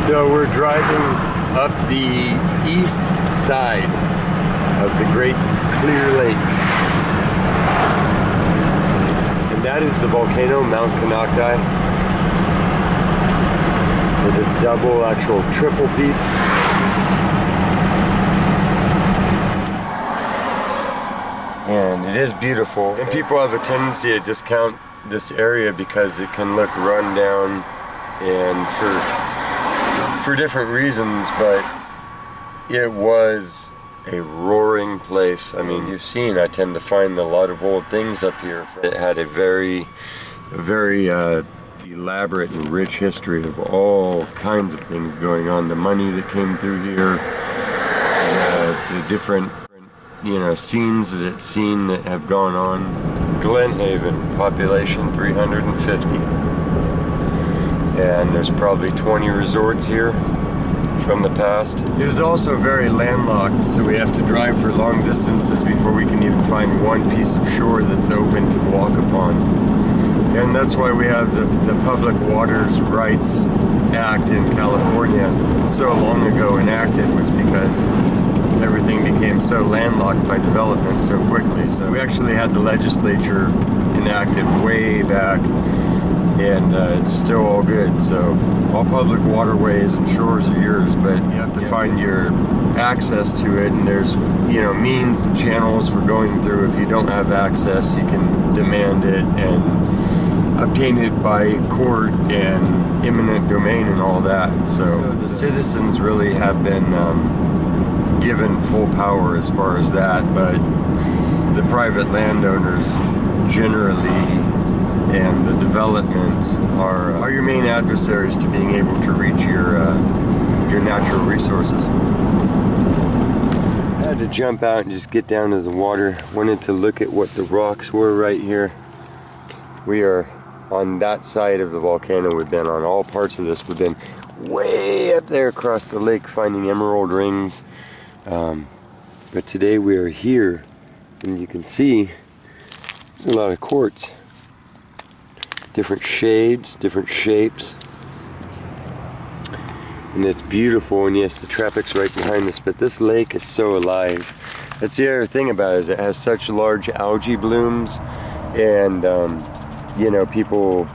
So we're driving up the east side of the Great Clear Lake. And that is the volcano, Mount Konocti, with its double, actual triple peaks. And it is beautiful. And people have a tendency to discount this area because it can look run down and for different reasons, but it was a roaring place. I mean, you've seen, I tend to find a lot of old things up here. It had a very elaborate and rich history of all kinds of things going on. The money that came through here, the different, you know, scenes that it's seen that have gone on. Glen Haven, population 350. And there's probably 20 resorts here from the past. It is also very landlocked, so we have to drive for long distances before we can even find one piece of shore that's open to walk upon. And that's why we have the Public Waters Rights Act in California so long ago enacted, was because everything became so landlocked by development so quickly. So we actually had the legislature enacted way back, and it's still all good. So all public waterways and shores are yours, but you have to find your access to it, and there's, you know, means and channels for going through. If you don't have access, you can demand it and obtain it by court and eminent domain and all that. So the citizens really have been given full power as far as that, but the private landowners generally and the developments are your main adversaries to being able to reach your natural resources. I had to jump out and just get down to the water. Wanted to look at what the rocks were right here. We are on that side of the volcano. We've been on all parts of this. We've been way up there across the lake finding emerald rings. But today we are here, and you can see there's a lot of quartz. Different shades, different shapes. And it's beautiful, and yes, the traffic's right behind us, but this lake is so alive. That's the other thing about it, is it has such large algae blooms, and you know, people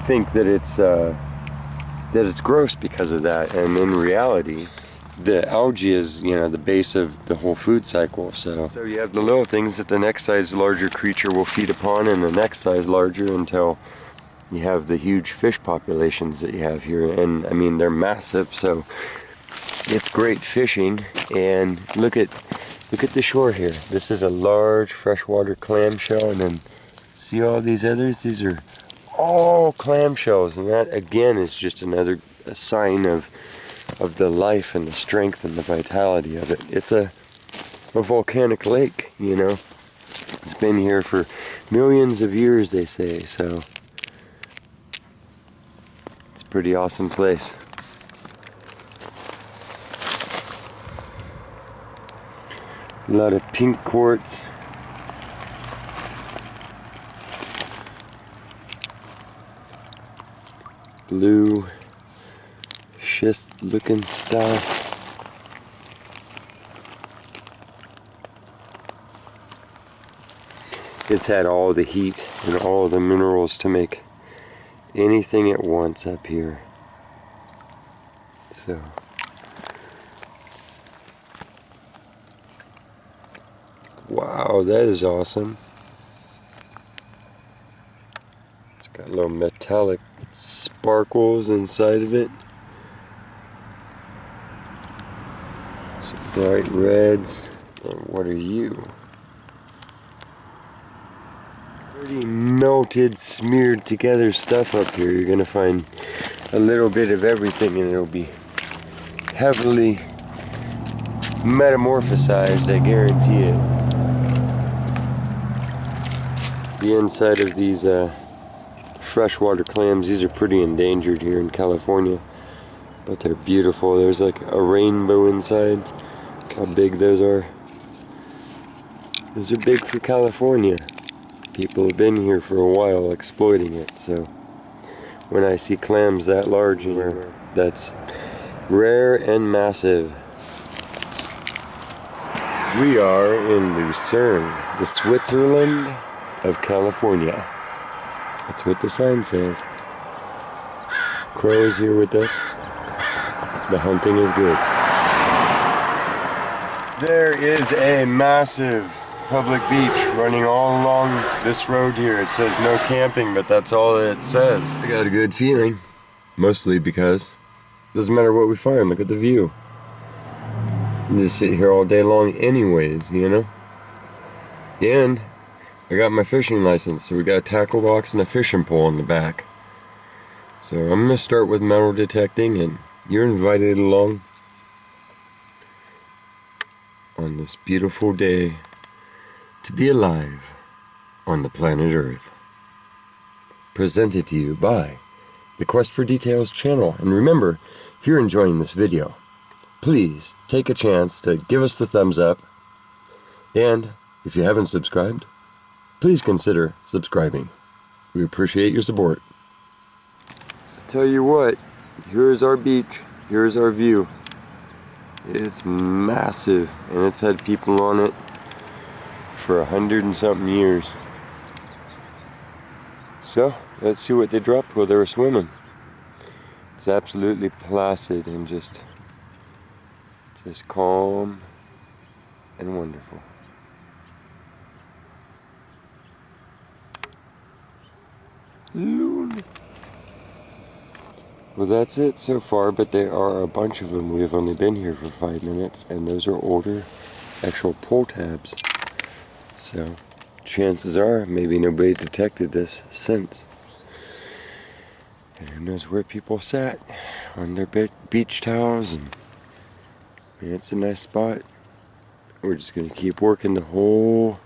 think that it's gross because of that, and in reality, the algae is, you know, the base of the whole food cycle. So you have the little things that the next size larger creature will feed upon, and the next size larger, until you have the huge fish populations that you have here. And I mean, they're massive, so it's great fishing. And look at the shore here. This is a large freshwater clamshell, and then see all these others? These are all clamshells, and that again is just another sign of the life and the strength and the vitality of it. It's a volcanic lake, you know. It's been here for millions of years, they say, so it's a pretty awesome place. A lot of pink quartz. Blue schist looking stuff. It's had all the heat and all the minerals to make anything it wants up here. So wow, that is awesome. It's got little metallic sparkles inside of it. Some bright reds. And what are you? Pretty melted, smeared together stuff up here. You're gonna find a little bit of everything, and it'll be heavily metamorphosized, I guarantee it. The inside of these freshwater clams, these are pretty endangered here in California, but they're beautiful. There's like a rainbow inside. Look how big those are. Those are big for California. People have been here for a while exploiting it, so when I see clams that large anywhere. That's rare and massive. We are in Lucerne, the Switzerland of California. That's what the sign says. Crow is here with us. The hunting is good. There is a massive public beach running all along this road here. It says no camping, but that's all it says. I got a good feeling. Mostly because it doesn't matter what we find. Look at the view. You just sit here all day long anyways, you know? And I got my fishing license, so we got a tackle box and a fishing pole in the back. So I'm going to start with metal detecting, and you're invited along on this beautiful day to be alive on the planet Earth. Presented to you by the Quest for Details channel. And remember, if you're enjoying this video, please take a chance to give us the thumbs up, and if you haven't subscribed, please consider subscribing. We appreciate your support. Tell you what, here's our beach, here's our view. It's massive, and it's had people on it for 100 and something years. So let's see what they dropped while they were swimming. It's absolutely placid and just calm and wonderful. Loon. Well, that's it so far, but there are a bunch of them. We've only been here for 5 minutes, and those are older actual pull tabs. So chances are maybe nobody detected this since. And who knows where people sat on their beach towels. And it's a nice spot. We're just going to keep working the whole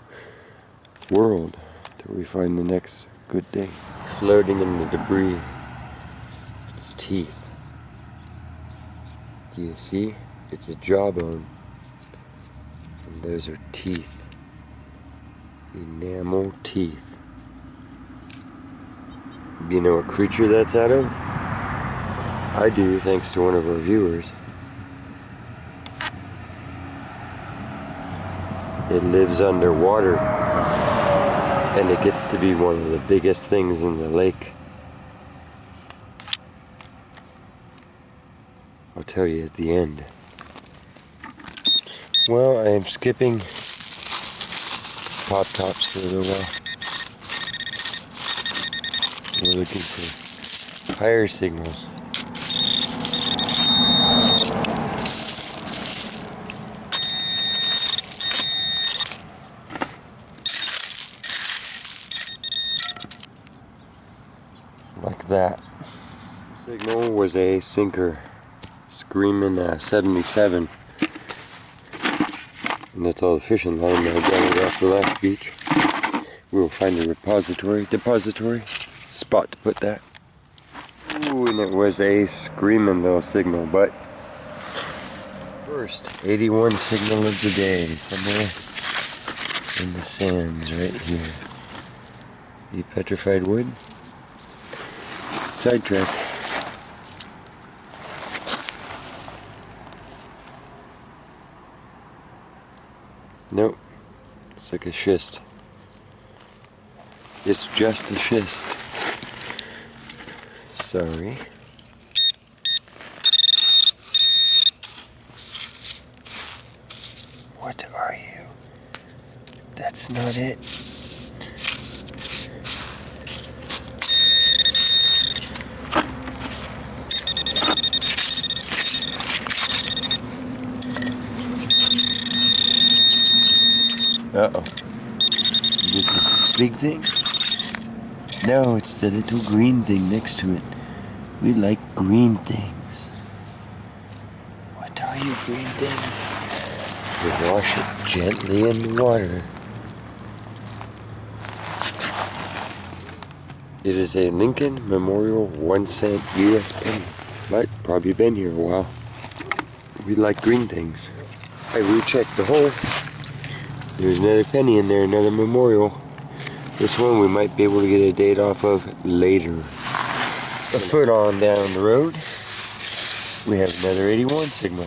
world till we find the next good day. Floating in the debris, it's teeth. Do you see? It's a jawbone. And those are teeth. Enamel teeth. You know what creature that's out of? I do, thanks to one of our viewers. It lives underwater, and it gets to be one of the biggest things in the lake. I'll tell you at the end. Well, I am skipping pop tops for a little while. We're looking for higher signals. Like that. Signal was a sinker, screaming 77, and that's all the fishing line that I gathered off the last beach. We will find a depository spot to put that. Ooh, and it was a screaming little signal, but first 81 signal of the day, somewhere in the sands right here. The petrified wood. Sidetrack. Nope, it's like a schist. It's just a schist. Sorry. What are you? That's not it. Uh-oh. Is it this big thing? No, it's the little green thing next to it. We like green things. What are you, green thing? We wash it gently in the water. It is a Lincoln Memorial 1-cent US penny. But probably been here a while. We like green things. I rechecked the hole. There's another penny in there, another memorial. This one we might be able to get a date off of later. A foot on down the road, we have another 81 signal.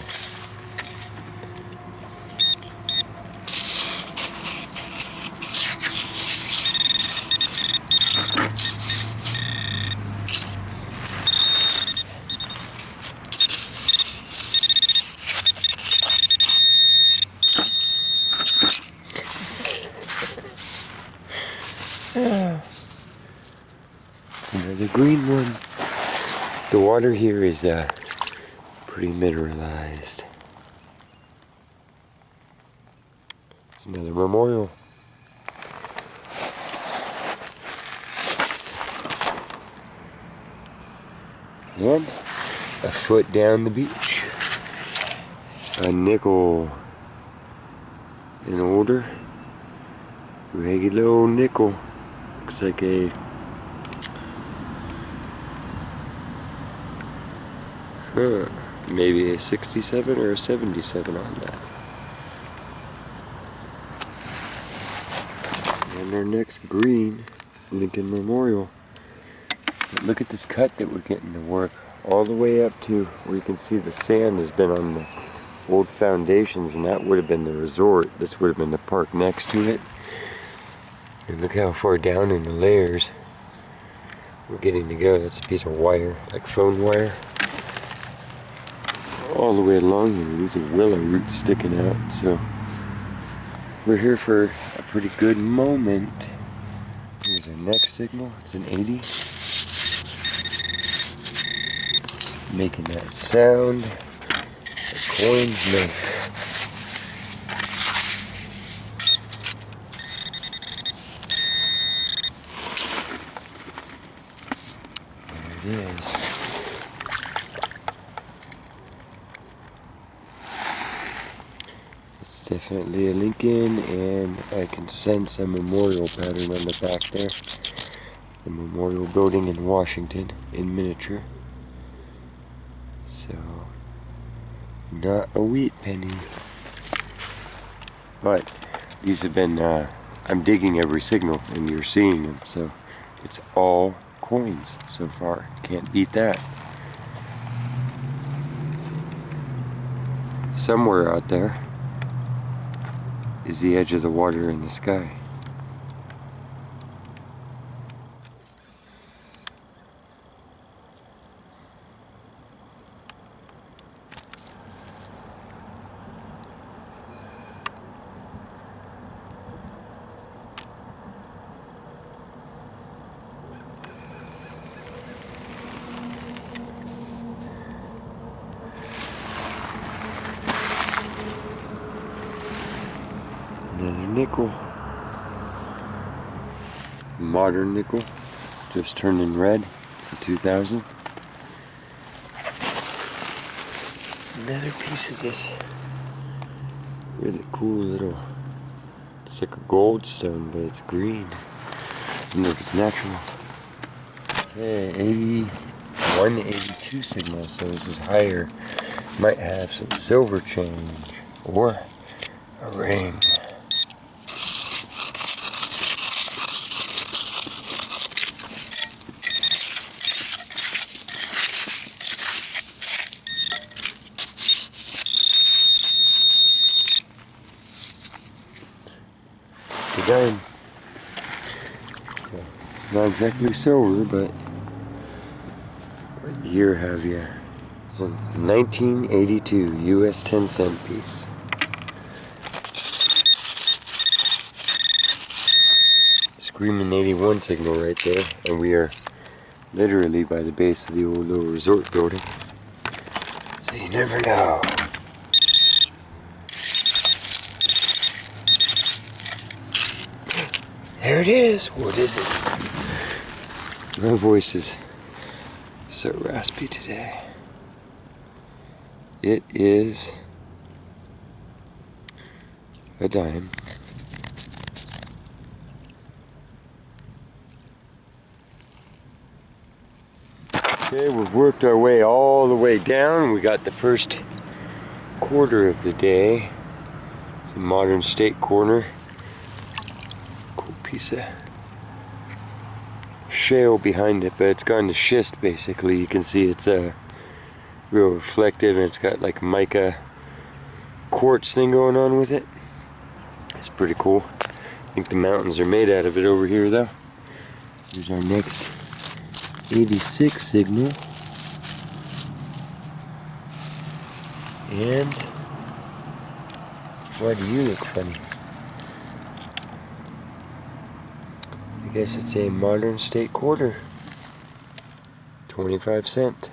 It's another green one. The water here is pretty mineralized. It's another memorial. And a foot down the beach. A nickel. An older, regular old nickel. Looks like a maybe a 67 or a 77 on that. And our next green Lincoln Memorial. But look at this cut that we're getting to work all the way up to where you can see the sand has been on the old foundations, and that would have been the resort. This would have been the park next to it. And look how far down in the layers we're getting to go. That's a piece of wire, like phone wire. All the way along here, these are willow roots sticking out. So we're here for a pretty good moment. Here's our next signal. It's an 80. Making that sound that coins make. There it is. It's definitely a Lincoln, and I can sense a memorial pattern on the back there. The memorial building in Washington in miniature. So, not a wheat penny. But these have been, I'm digging every signal and you're seeing them. So it's all coins so far. Can't beat that. Somewhere out there is the edge of the water in the sky. Another nickel. Modern nickel. Just turning red. It's a 2000. Another piece of this really cool little, it's like a goldstone, but it's green. I don't know if it's natural. Okay, 81, 82 signal, so this is higher. Might have some silver change or a ring. Dime. It's not exactly silver, but what year have you? It's a 1982 US 10-cent piece. Screaming 81 signal right there, and we are literally by the base of the old little resort building. So you never know. There it is. What is it? My voice is so raspy today. It is a dime. Okay, we've worked our way all the way down. We got the first quarter of the day. It's a modern state corner. Piece of shale behind it, but it's gone to schist basically. You can see it's real reflective, and it's got like mica quartz thing going on with it. It's pretty cool. I think the mountains are made out of it over here though. Here's our next 86 signal. And why do you look funny? I guess it's a modern state quarter. 25 cent.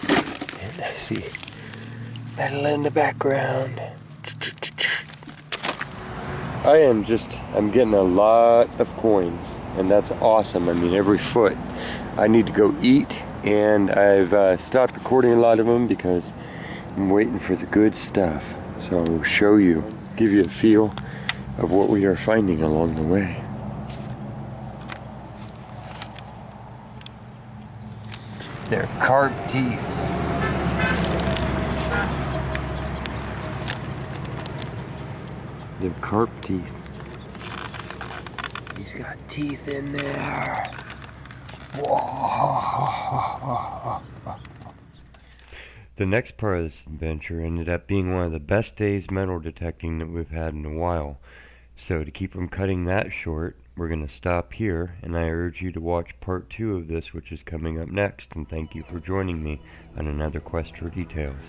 And I see metal in the background. I'm getting a lot of coins, and that's awesome. I mean, every foot. I need to go eat, and I've stopped recording a lot of them because I'm waiting for the good stuff. So I will show you, give you a feel of what we are finding along the way. They're carp teeth. They're carp teeth. He's got teeth in there. Whoa. The next part of this adventure ended up being one of the best days metal detecting that we've had in a while. So to keep from cutting that short, we're going to stop here, and I urge you to watch part 2 of this, which is coming up next, and thank you for joining me on another quest for details.